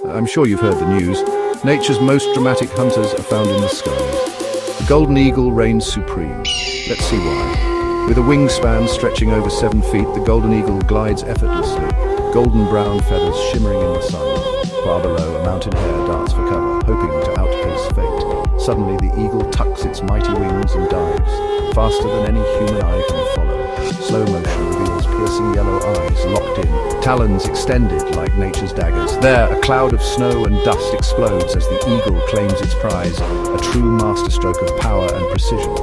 I'm sure you've heard the news. Nature's most dramatic hunters are found in the skies. The golden eagle reigns supreme. Let's see why. With a wingspan stretching over 7 feet, the golden eagle glides effortlessly, golden brown feathers shimmering in the sun. Far below, a mountain hare darts for cover, hoping to outpace fate. Suddenly, the eagle tucks its mighty wings and dives, faster than any human eye can follow. Slow motion reveals piercing yellow eyes locked in, talons extended like nature's daggers. There, a cloud of snow and dust explodes as the eagle claims its prize, a true masterstroke of power and precision.